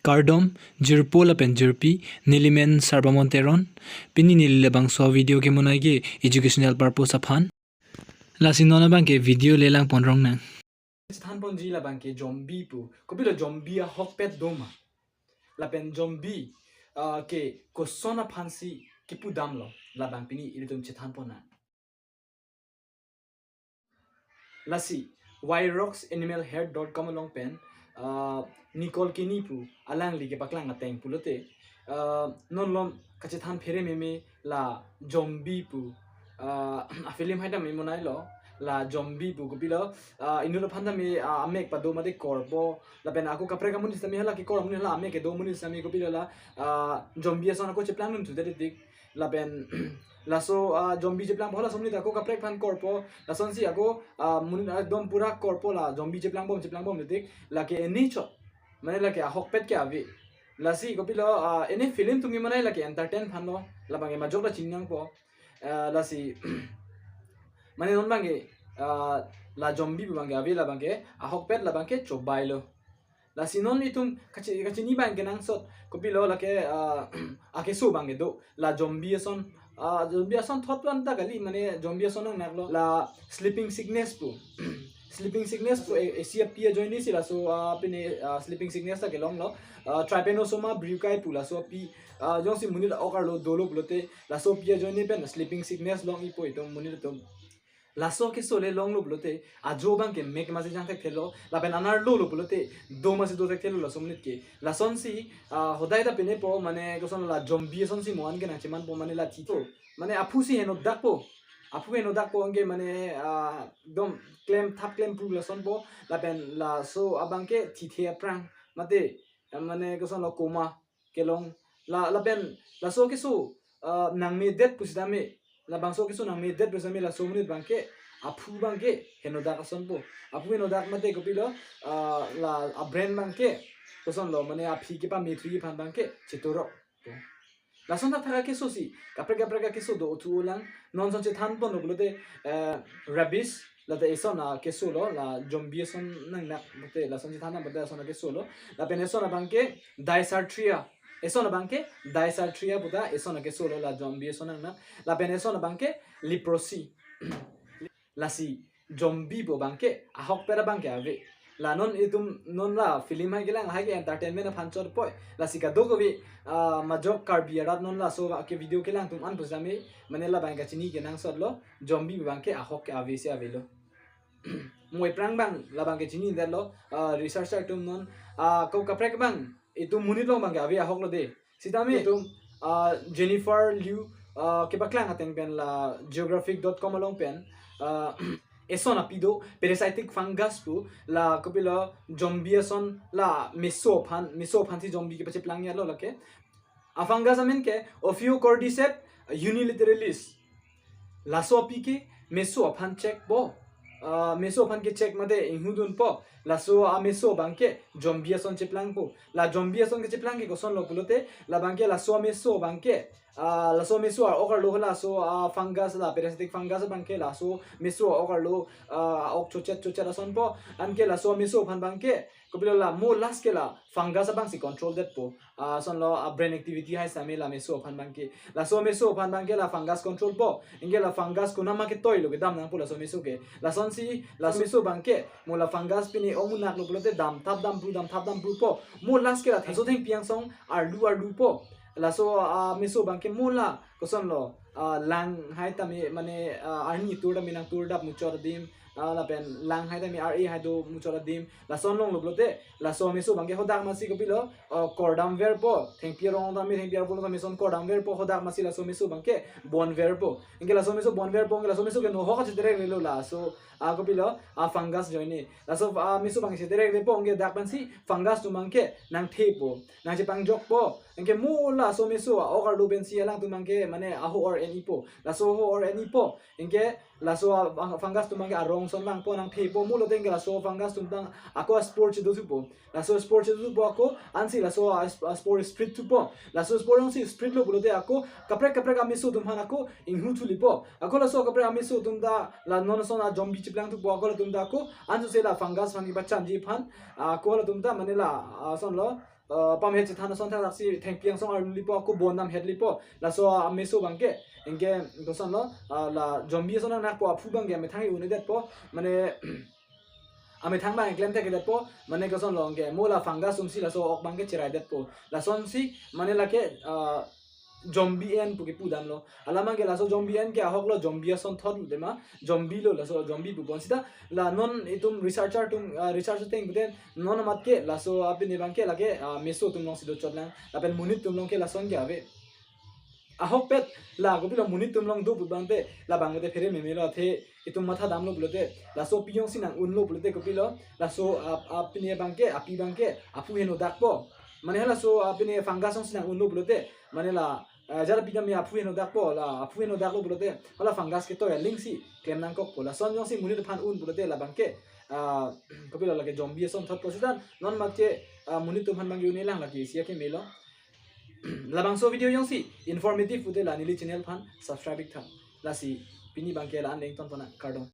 Cardom, Jirpola pen Jirpi, Nilimen Sarbamonteron, Pini Nilebang so video ke munage educational purpose upon. Lasinona banke video lelang ponrong nang. Than pon ji la banke zombie pu, kopilo zombie a hokpet doma. La pen zombie ke kosona phansi ke pu dam lo, la bang pini ilitum chethan pona. Lasi, yrocksanimalhair.com along pen, Nicole Kinipu, alang lige baklang ateng pulote, non lom kachethan pere meme la zombie pu, a film haida me monai lo, la zombie pu kopilo, inulo phanda me amek pa do made korpo, la pen aku kapre ka munis tami hala ki kor munis la amek do munis tami kopilo la zombie asana ko cheplang nun tu dik la pen la so zombie jeplang bola somni ta ko kapre phan korpo la son si ako mun dom pura korpo la zombie jeplang bom dik la ke eni cho mane la ke hokpet ke avi la si kopilo ene film tumi mane la ke entertain phan lo la bange ma jokla chingang po la si mane non bange la zombie bange avi la bange hokpet la bange chobai lo la sinon itum kachini bange nang sot kopilo la ke ake so bange do la zombie son zombie son thot plan ta gali mane zombie son nang naklo la sleeping sickness pu sleeping sickness pu asia pia join ni sila so pine sleeping sickness ta kelong lo trypanosoma brucei pu la so pi jong si munil okar lo dolo blote la so pia join ni pen sleeping sickness long ipo itom munil tom la so ke sole long lo blote a jobang ke mek ma se jang thek thelo la pen anar lo blote do ma se do thek thelo la somnit ke la son si hodai da pene po mane ko son la zombie son si moan ke na cheman po mane la tito mane apu si heno dak po apu heno dak po nge mane dom claim thap claim pu la son po la pen la so abang ke thithia prang mate mane ko son la koma ke long la pen la so ke so nang me det pusida me la bangso kiso nang medet besame la somunit bangke apu bangke henodak asonpo apu henodak mate kopilo la brand bangke koson lo mane api ke pa metri pan bangke chetoro la sonda thaka keso si kapre keso do tu ulang non son chethan pon oblote rabies la te esona keso lo la zombie son nang nak mate la son chethan na bada sona keso lo la penesona bangke dysarthria esona bangke dysarthria buda esona ke solo la zombie esona na la penesona bangke leprosy la si zombie bo bangke ahok pera bangke ave la non itum non la film ha gelang ha ge entertainment phan chor poi la sika dogo bi majok karbiarat non la so ke video kelang tum an bujame manela bangka chini ke nang sot lo zombie bangke ahok ke ave se ave lo moi prang bang la bangke chini der lo researcher tum non ko kaprek bang itu munit lo bangga avi ahok lo de sitami itu Jennifer Liu ke baklang ateng pen la geographic.com along pen esona pido parasitic fungus pu la kopilo zombie son la mesophan thi zombie ke pache plang ya lo lake a fungus amen ke Ophiocordyceps unilateralis la so pi ke mesophan check bo mesophan ke check made inhudun po la so meso bangke zombie son cheplang po la zombie son ke cheplang ke koson lo pulote la bangke la so meso bangke la so meso okar lo la so fungus la parasitic fungus bangke la so meso okar lo ok chochet la son po anke la so meso phan bangke kopilo la mo las ke la fungus bang si control that po son lo brain activity hai same la meso phan bangke la so meso phan bangke la fungus control po inge la fungus ko nama ke toy lo ke dam nang po la so meso ke la son si la meso bangke mo la fungus pini omunak lo pulote dam thap dam bru po mo las ke la theso theng piang song ardu po la so meso bangke mo la koson lo lang hai ta me mane arni tur da minang tur da muchor dim la pen lang hai ta me re hai do muchor dim la son long lo pulote la so meso bangke hodak masi ko pilo cordam ver po theng pierong da me theng pier po me son cordam ver po hodak masi la so meso bangke bon ver po inge la so meso bon ver po inge la so meso ke no ho ka chitere relo la so ako pilo fungus joini la so meso bangke chitere re po inge dak pansi fungus tu mangke nang the po nang chepang jok po inge mo la so meso okar do bensi lang tu mangke mane aho or any po la so ho or any po inge la so fungus tu mangke arong son lang po nang the po mo lo teng la so fungus tu tang ako sport do po la so sport do po ako ansi la so sport sprit tu po la so sport on si sprit lo bulote ako kapre ka meso tum han ako inghu thuli po ako la so kapre meso tum da la non son a zombie chiplang tu po ako la tum da ako ansu se la fungus fangi bachan ji phan ako la tum da mane la son lo pam het chithana son thang si thang piang song arun lipo ko bon nam het lipo la so meso bangke engke koson lo la zombie son nak po apu bangke me thangi uni det po mane ame thang bang klem te det po mane koson lo engke mola fungus si la so ok bangke chirai det po la son si mane la ke zombie en puke pudan lo alama ke la so zombie en ke ahok lo zombie son thot de ma zombie lo la so zombie bu bon sita la non itum researcher thing buten non amat ke la so apin bang ke la ke meso tum long sido chotlang la pen munit tum long ke la son ke ave ahok pet la go pila munit tum long do bu bang te la bang te fere me lo the itum matha dam lo bulote la so piong sinang un lo bulote ko pilo la so apin bang ke api bang ke apu heno dak po mane la so apin fungus on sinang un lo bulote mane la jara pidam ya apu heno dak po la apu heno dak lo bulote hala fungus ke to ya link si klem nang kok po la son yong si munit phan un bulote la bang ke ko pilo la ke zombie son thot ko sitan non mak ke munit tum phan bang yu ne lang la ki sia ke melo labang so video yang si informative ude la nili channel phan subscribe thang la si pini bang ke la an leng ton ton kardong